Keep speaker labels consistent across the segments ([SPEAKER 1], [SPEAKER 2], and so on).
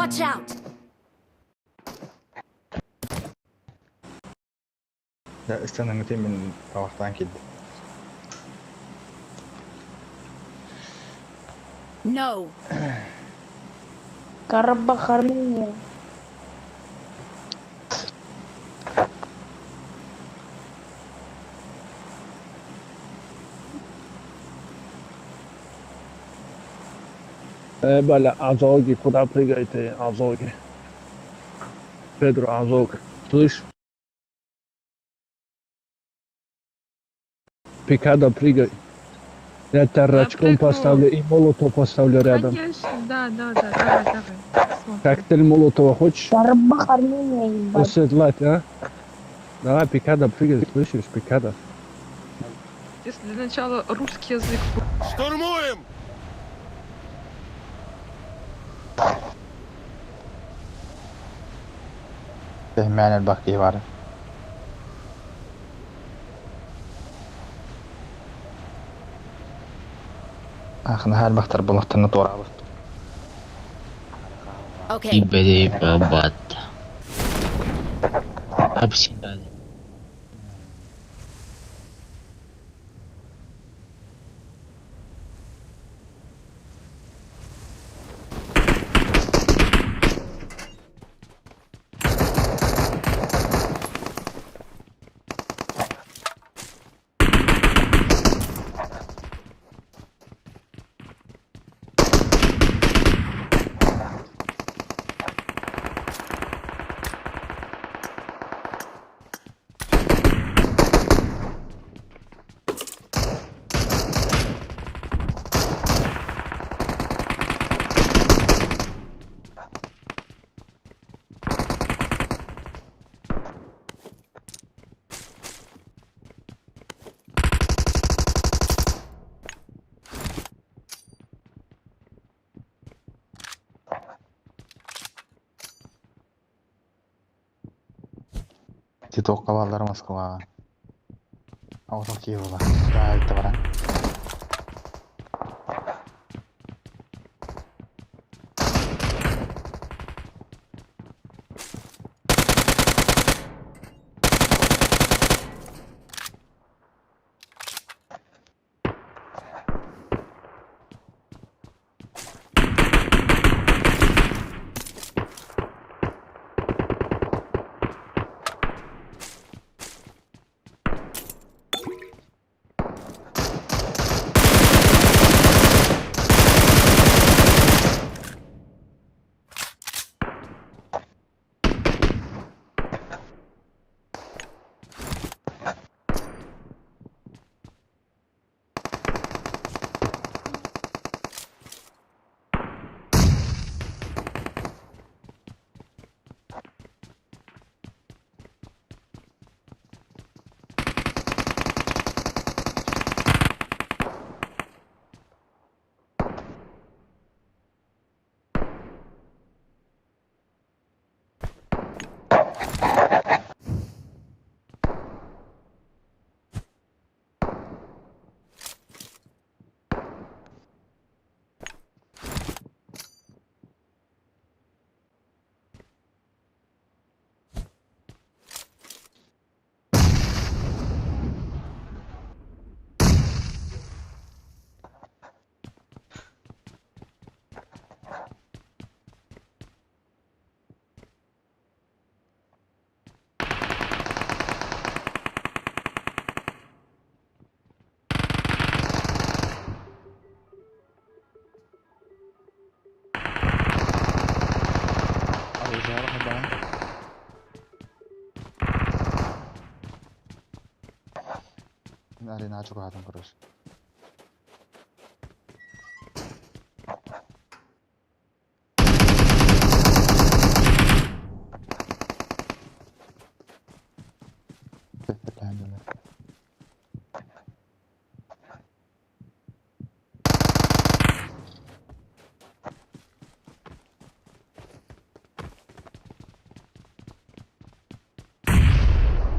[SPEAKER 1] Watch out!
[SPEAKER 2] لا استنى نتين من طرفتان كده.
[SPEAKER 1] No.
[SPEAKER 3] Karabba Armenia.
[SPEAKER 4] بله Азоги, куда прыгаете, Азоги? Педро, Азог, слышь? Пикада прыгай. Я тарачком поставлю и молотов поставлю рядом.
[SPEAKER 5] Конечно, да, давай. Смотрим.
[SPEAKER 4] Коктейль молотова хочешь?
[SPEAKER 3] Karabba Armenia, ебать.
[SPEAKER 4] Оседлать, а? Давай, Пикада прыгай, слышишь, Пикада?
[SPEAKER 5] Если для начала русский язык.
[SPEAKER 6] Штурмуем!
[SPEAKER 2] فهمان الباقي بارا. أخذنا هالمختر بمختر نطور.
[SPEAKER 1] Okay.
[SPEAKER 7] Tiba-tiba babat. Apa sih tadi?
[SPEAKER 2] تتوقع والله مسكوا أو تركيا والله لا يعتبران. Ari na çok adam kuruş.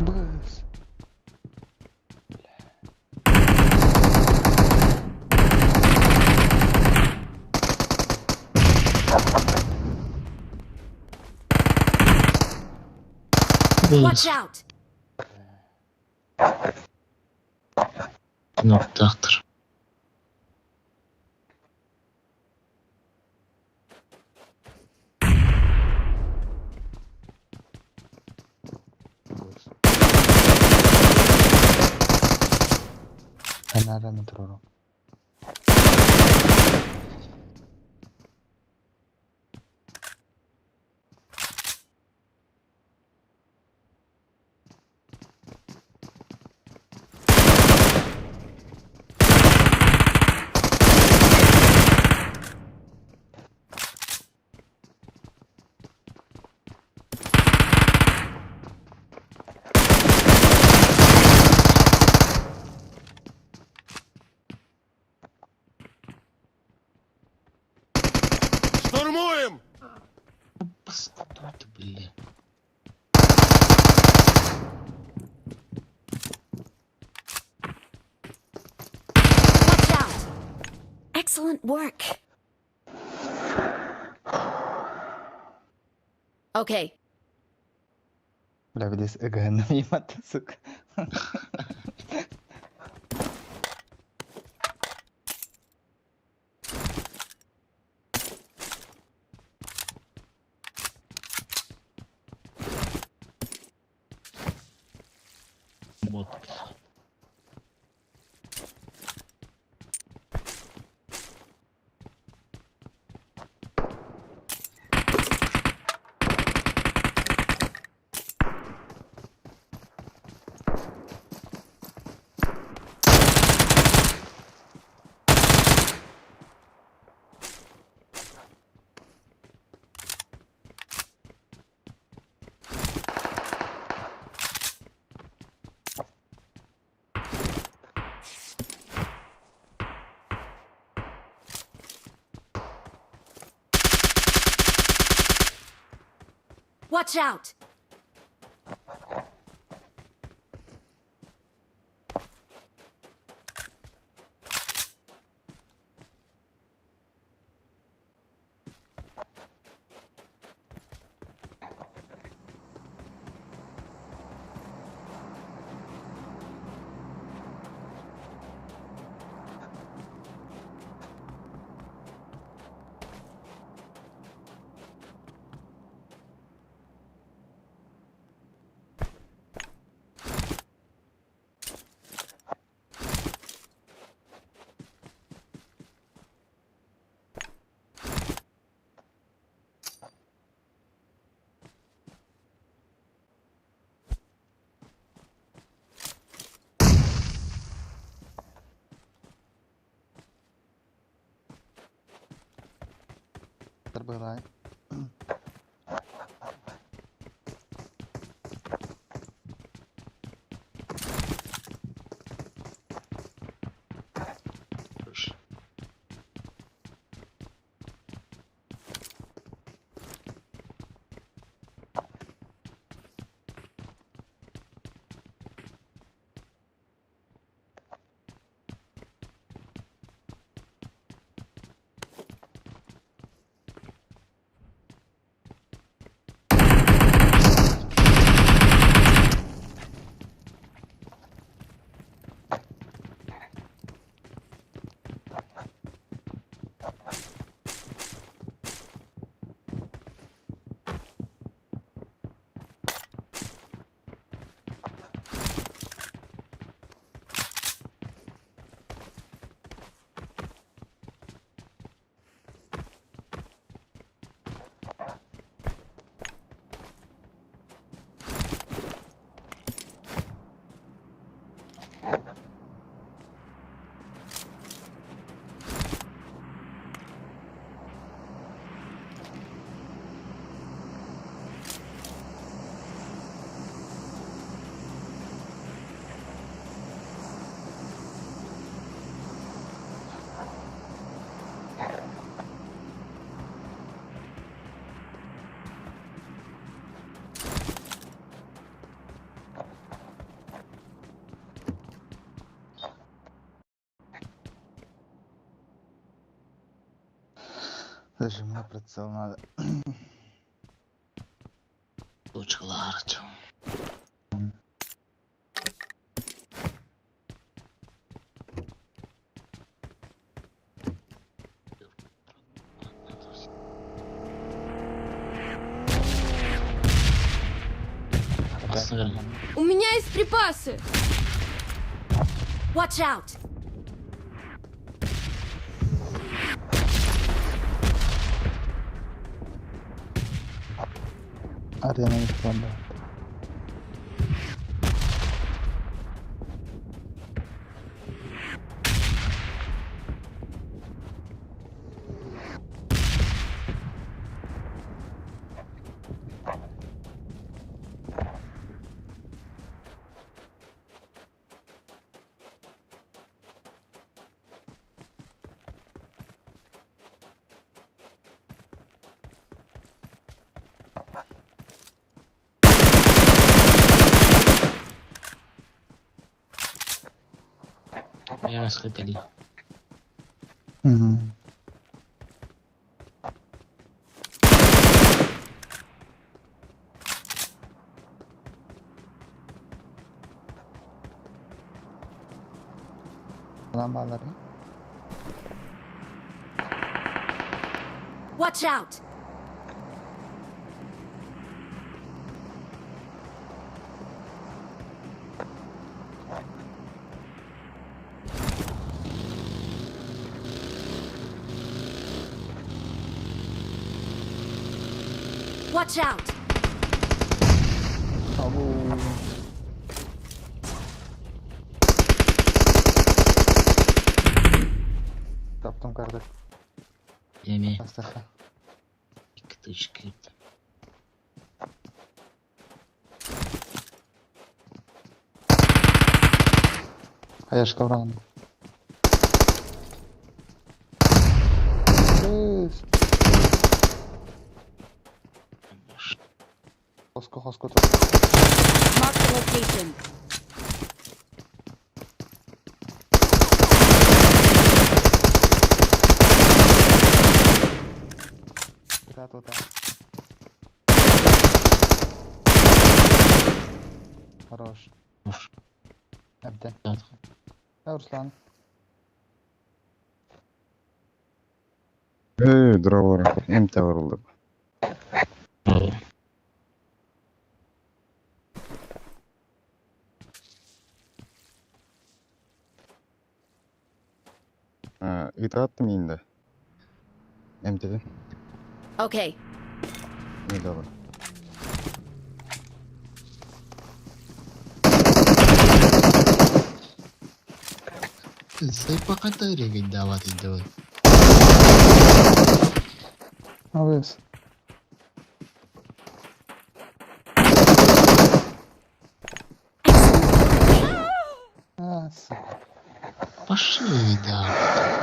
[SPEAKER 2] Bus.
[SPEAKER 1] Watch out!
[SPEAKER 7] Noktaktır.
[SPEAKER 2] Ben nereden bitiriyorum?
[SPEAKER 6] Штурмуем!
[SPEAKER 7] Посмотрите, блин.
[SPEAKER 1] Watch out! Excellent work. Okay,
[SPEAKER 2] Бля, видиш, геном имате, сука.
[SPEAKER 7] Вот.
[SPEAKER 1] watch out!
[SPEAKER 2] Terbelai. Зажимай прицел надо.
[SPEAKER 7] Лучше ларчу. Basına ver.
[SPEAKER 6] У меня есть припасы.
[SPEAKER 1] Watch out!
[SPEAKER 2] Arayamayız bende.
[SPEAKER 7] Я схопили.
[SPEAKER 2] Hı hı. Lambaları.
[SPEAKER 1] Watch out! Watch out!
[SPEAKER 2] Abu. Kaptım kardeş.
[SPEAKER 7] Yemeğe.
[SPEAKER 2] Hastası.
[SPEAKER 7] İki çıkıyor.
[SPEAKER 2] Hayır kavranım. Yes. Hosko hosko.
[SPEAKER 1] Mark the location.
[SPEAKER 2] Туда. Хорош.
[SPEAKER 7] Hoş.
[SPEAKER 2] ابدا.
[SPEAKER 7] Evet.
[SPEAKER 2] يا رسلان.
[SPEAKER 8] Dravora. Emte vuruldu.
[SPEAKER 7] Bravo.
[SPEAKER 8] Ha, attım indi. Emte'den.
[SPEAKER 1] Okay,
[SPEAKER 8] İyi de var.
[SPEAKER 7] ازاي فقط داري في الدعوات الدول.
[SPEAKER 2] Авес.
[SPEAKER 1] excellent.
[SPEAKER 2] Ас.
[SPEAKER 7] Пошли, да.